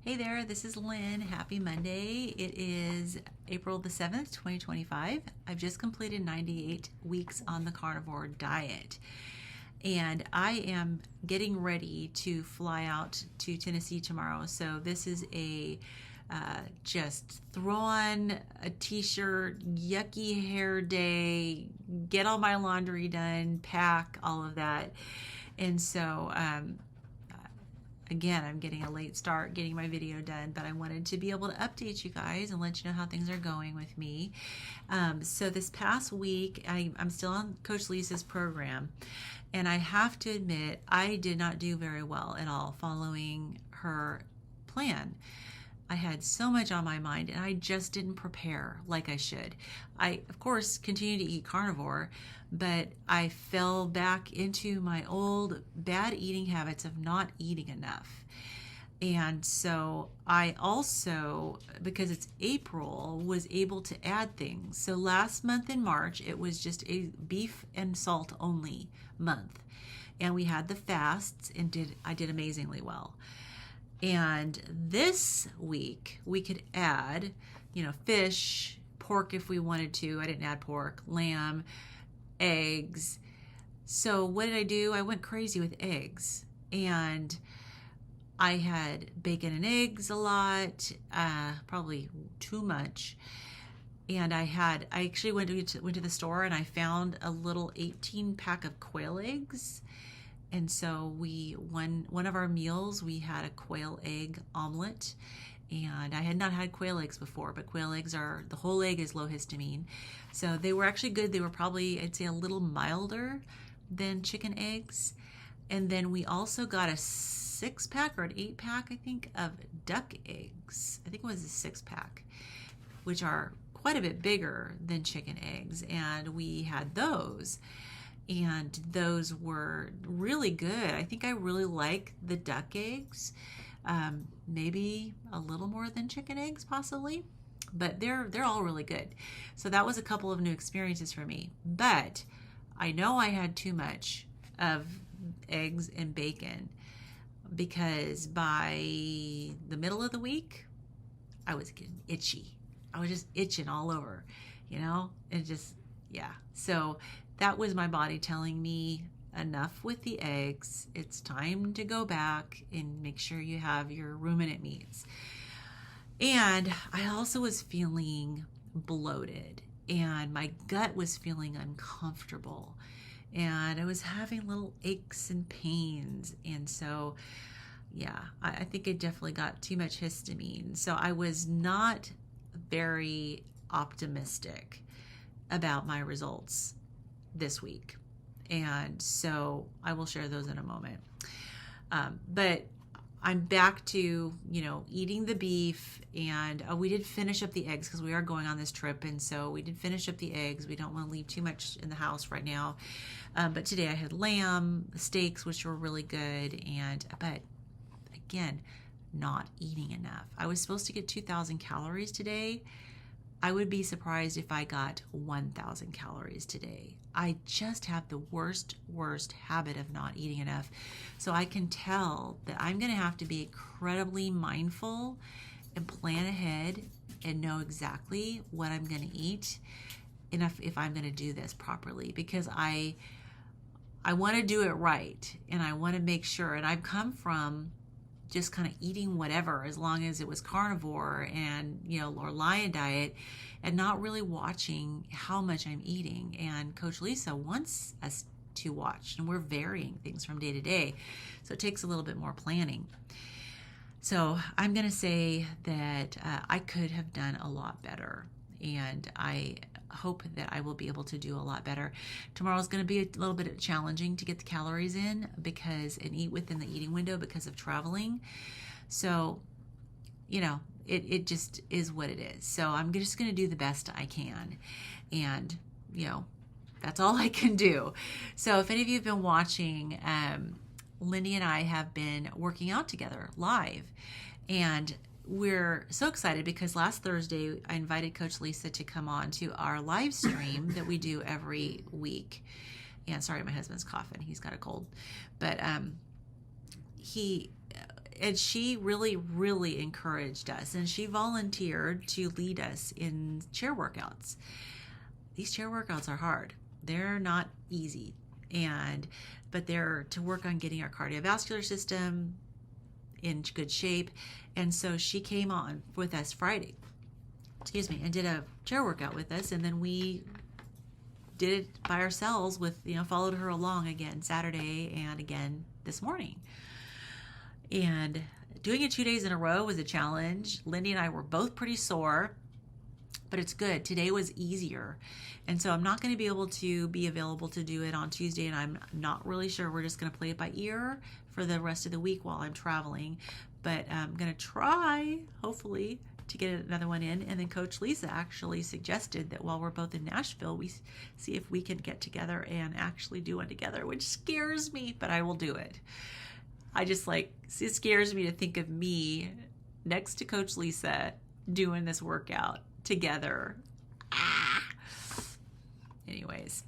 Hey there, this is Lynn. Happy Monday. It is April the 7th, 2025. I've just completed 98 weeks on the carnivore diet. And I am getting ready to fly out to Tennessee tomorrow. So this is a just throw on a t-shirt, yucky hair day, get all my laundry done, pack, all of that. And so again, I'm getting a late start getting my video done, but I wanted to be able to update you guys and let you know how things are going with me. So this past week, I'm still on Coach Lisa's program, and I have to admit, I did not do very well at all following her plan. I had so much on my mind and I just didn't prepare like I should. I, of course, continue to eat carnivore, but I fell back into my old bad eating habits of not eating enough. And so I also, because it's April, was able to add things. So last month in March, it was just a beef and salt only month. And we had the fasts and I did amazingly well. And this week we could add, fish, pork if we wanted to. I didn't add pork, lamb, eggs. So what did I do? I went crazy with eggs. And I had bacon and eggs a lot, probably too much. And I actually went to the store and I found a little 18 pack of quail eggs. And so one of our meals, we had a quail egg omelet, and I had not had quail eggs before, but quail eggs the whole egg is low histamine. So they were actually good. They were probably, I'd say, a little milder than chicken eggs. And then we also got a 6-pack or an 8-pack, I think, of duck eggs. I think it was a 6-pack, which are quite a bit bigger than chicken eggs. And we had those. And those were really good. I think I really like the duck eggs, maybe a little more than chicken eggs possibly, but they're all really good. So that was a couple of new experiences for me. But I know I had too much of eggs and bacon because by the middle of the week, I was getting itchy. I was just itching all over, and just, yeah. So that was my body telling me enough with the eggs. It's time to go back and make sure you have your ruminant meats. And I also was feeling bloated and my gut was feeling uncomfortable and I was having little aches and pains. And so, yeah, I think I definitely got too much histamine. So I was not very optimistic about my results this week. And so I will share those in a moment. But I'm back to, eating the beef, and we did finish up the eggs because we are going on this trip. And so we did finish up the eggs. We don't want to leave too much in the house right now. But today I had lamb, steaks, which were really good. But again, not eating enough. I was supposed to get 2,000 calories today. I would be surprised if I got 1,000 calories today. I just have the worst habit of not eating enough. So I can tell that I'm going to have to be incredibly mindful and plan ahead and know exactly what I'm going to eat and if I'm going to do this properly, because I want to do it right and I want to make sure. And I've come from just kind of eating whatever as long as it was carnivore and, or lion diet, and not really watching how much I'm eating. And Coach Lisa wants us to watch, and we're varying things from day to day. So it takes a little bit more planning. So I'm going to say that I could have done a lot better, and I hope that I will be able to do a lot better. Tomorrow's going to be a little bit challenging to get the calories in and eat within the eating window because of traveling. So, it just is what it is. So I'm just going to do the best I can. And, that's all I can do. So if any of you have been watching, Lindy and I have been working out together live. And we're so excited because last Thursday I invited Coach Lisa to come on to our live stream that we do every week. And sorry, my husband's coughing. He's got a cold. But he and she really, really encouraged us, and she volunteered to lead us in chair workouts. These chair workouts are hard. They're not easy, but they're to work on getting our cardiovascular system in good shape. And so she came on with us Friday, and did a chair workout with us, and then we did it by ourselves followed her along again Saturday and again this morning. And doing it 2 days in a row was a challenge. Lindy and I were both pretty sore, but it's good. Today was easier. And so I'm not going to be able to be available to do it on Tuesday, and I'm not really sure. We're just going to play it by ear for the rest of the week while I'm traveling. But I'm going to try, hopefully, to get another one in. And then Coach Lisa actually suggested that while we're both in Nashville, we see if we can get together and actually do one together, which scares me, but I will do it. It scares me to think of me next to Coach Lisa doing this workout together. Anyways,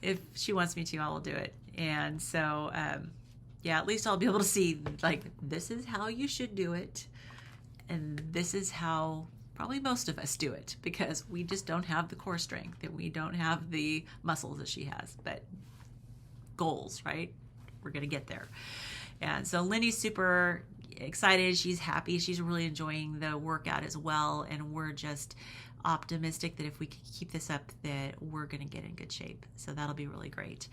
if she wants me to, I will do it. And so, at least I'll be able to see, this is how you should do it. And this is how probably most of us do it, because we just don't have the core strength and we don't have the muscles that she has. But goals, right? We're going to get there. And so Lindy's super excited. She's happy. She's really enjoying the workout as well. And we're just optimistic that if we can keep this up, that we're going to get in good shape. So that'll be really great.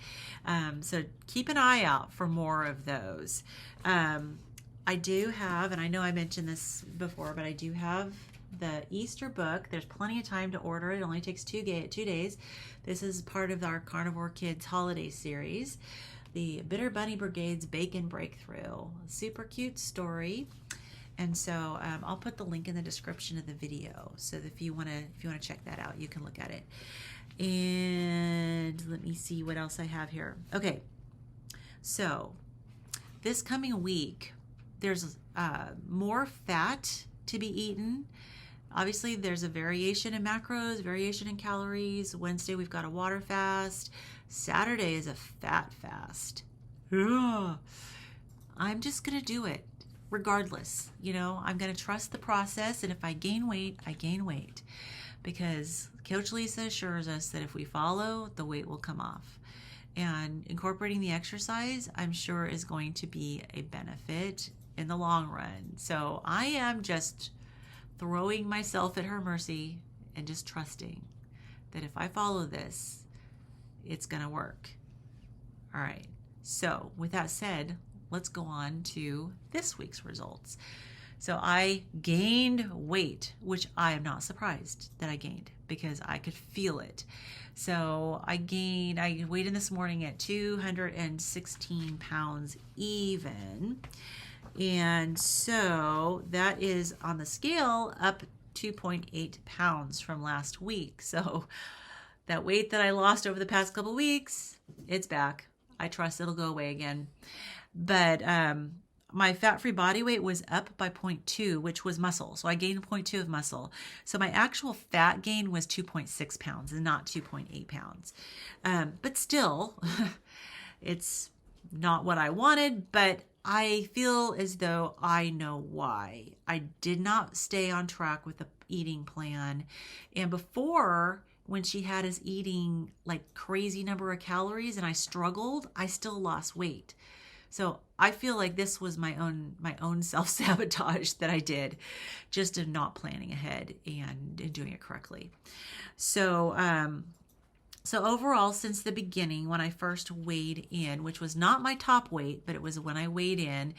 So keep an eye out for more of those. I do have, and I know I mentioned this before, but I do have the Easter book. There's plenty of time to order it. It only takes 2 days. This is part of our Carnivore Kids holiday series, the Bitter Bunny Brigade's Bacon Breakthrough. Super cute story. And so I'll put the link in the description of the video. So if you want to check that out, you can look at it. And let me see what else I have here. Okay. So this coming week, there's more fat to be eaten. Obviously, there's a variation in macros, variation in calories. Wednesday, we've got a water fast. Saturday is a fat fast. I'm just going to do it regardless. I'm going to trust the process. And if I gain weight, I gain weight. Because Coach Lisa assures us that if we follow, the weight will come off. And incorporating the exercise, I'm sure, is going to be a benefit in the long run. So I am just throwing myself at her mercy and just trusting that if I follow this, it's going to work. All right. So with that said, let's go on to this week's results. So I gained weight, which I am not surprised that I gained because I could feel it. So I weighed in this morning at 216 pounds even. And so that is on the scale up 2.8 pounds from last week. So that weight that I lost over the past couple weeks, it's back. I trust it'll go away again. But my fat-free body weight was up by 0.2, which was muscle. So I gained 0.2 of muscle. So my actual fat gain was 2.6 pounds and not 2.8 pounds. But still, it's not what I wanted, but I feel as though I know why. I did not stay on track with the eating plan. And before, when she had us eating like crazy number of calories and I struggled, I still lost weight. So I feel like this was my own self-sabotage that I did just in not planning ahead and doing it correctly. So overall, since the beginning, when I first weighed in, which was not my top weight, but it was when I weighed in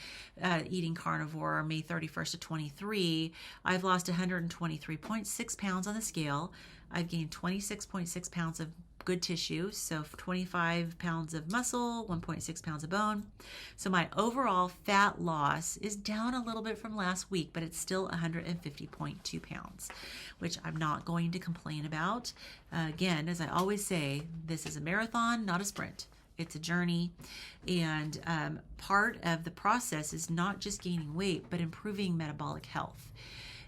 eating carnivore May 31st of 23, I've lost 123.6 pounds on the scale. I've gained 26.6 pounds of good tissue, so 25 pounds of muscle, 1.6 pounds of bone. So my overall fat loss is down a little bit from last week, but it's still 150.2 pounds, which I'm not going to complain about. Again, as I always say, this is a marathon, not a sprint. It's a journey, and part of the process is not just gaining weight, but improving metabolic health.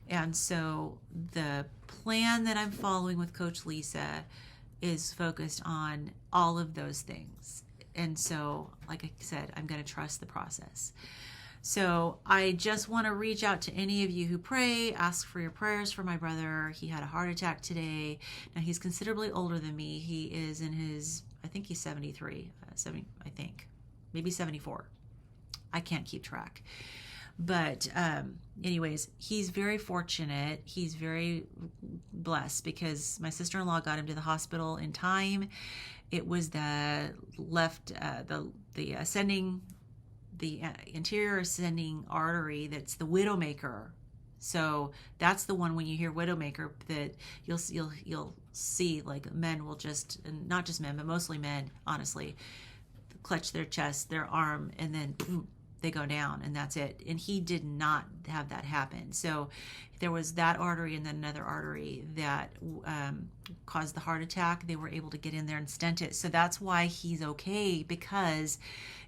And so the plan that I'm following with Coach Lisa is focused on all of those things. And so, like I said, I'm going to trust the process. So I just want to reach out to any of you who pray, ask for your prayers for my brother. He had a heart attack today. Now he's considerably older than me. He is in his, I think he's 73, 70, I think, maybe 74. I can't keep track. But anyways, he's very fortunate. He's very blessed because my sister-in-law got him to the hospital in time. It was the anterior ascending artery that's the widowmaker. So that's the one when you hear widowmaker that you'll see, like, men will just, and not just men, but mostly men, honestly, clutch their chest, their arm, and then boom, they go down, and that's it. And he did not have that happen. So there was that artery and then another artery that caused the heart attack. They were able to get in there and stent it. So that's why he's okay, because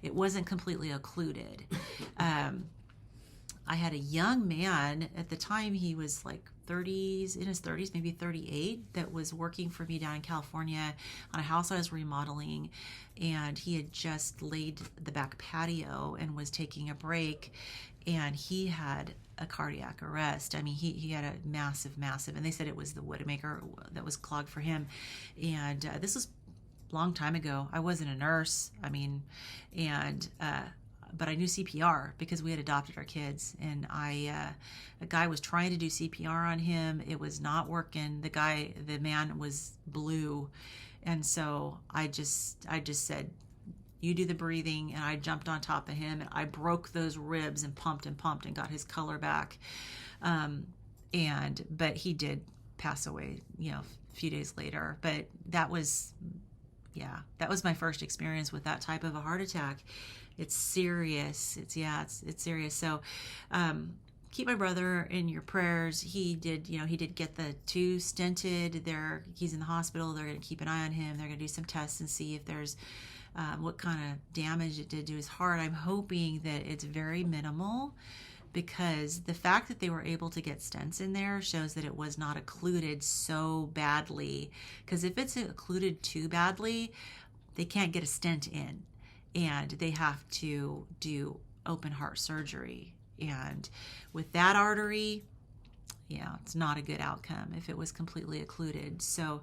it wasn't completely occluded. I had a young man at the time, he was like in his 30s, maybe 38, that was working for me down in California on a house I was remodeling, and he had just laid the back patio and was taking a break, and he had a cardiac arrest. I mean, he had a massive, and they said it was the widowmaker that was clogged for him. And this was a long time ago. I wasn't a nurse. I mean, but I knew CPR because we had adopted our kids, and a guy was trying to do CPR on him. It was not working. The man was blue. And so I just said, you do the breathing, and I jumped on top of him and I broke those ribs and pumped and got his color back. But he did pass away, a few days later. But that was my first experience with that type of a heart attack. It's serious. It's serious. So, keep my brother in your prayers. He did get the 2 stented. He's in the hospital. They're going to keep an eye on him. They're going to do some tests and see if there's what kind of damage it did to his heart. I'm hoping that it's very minimal, because the fact that they were able to get stents in there shows that it was not occluded so badly. Because if it's occluded too badly, they can't get a stent in, and they have to do open heart surgery. And with that artery, it's not a good outcome if it was completely occluded. So,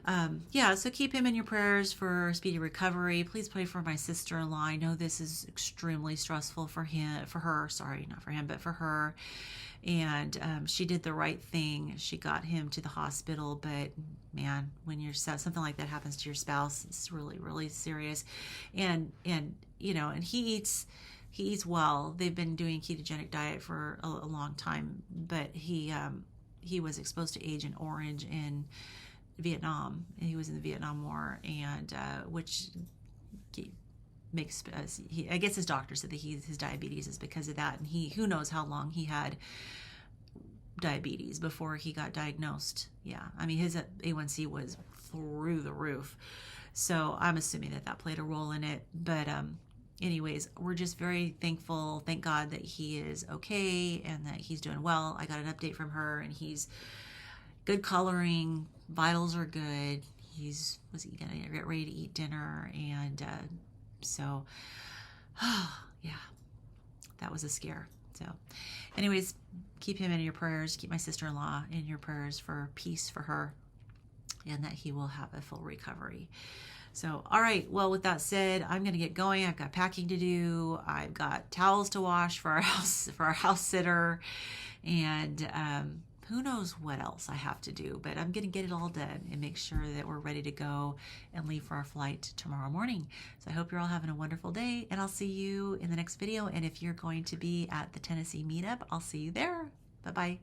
so keep him in your prayers for speedy recovery. Please pray for my sister-in-law. I know this is extremely stressful for her. Sorry, not for him, but for her. And she did the right thing. She got him to the hospital. But man, when something like that happens to your spouse, it's really, really serious. And he eats well. They've been doing ketogenic diet for a long time, but he was exposed to Agent Orange in Vietnam. He was in the Vietnam War, and which makes I guess his doctor said that his diabetes is because of that, and who knows how long he had diabetes before he got diagnosed. I mean, his A1C was through the roof, so I'm assuming that played a role in it. But anyways, we're just very thankful. Thank God that he is okay and that he's doing well. I got an update from her, and he's good coloring, vitals are good. Was he gonna get ready to eat dinner? And so that was a scare. So anyways, keep him in your prayers. Keep my sister-in-law in your prayers for peace for her, and that he will have a full recovery. So, all right. Well, with that said, I'm going to get going. I've got packing to do. I've got towels to wash for our house sitter, and who knows what else I have to do. But I'm going to get it all done and make sure that we're ready to go and leave for our flight tomorrow morning. So I hope you're all having a wonderful day, and I'll see you in the next video. And if you're going to be at the Tennessee meetup, I'll see you there. Bye-bye.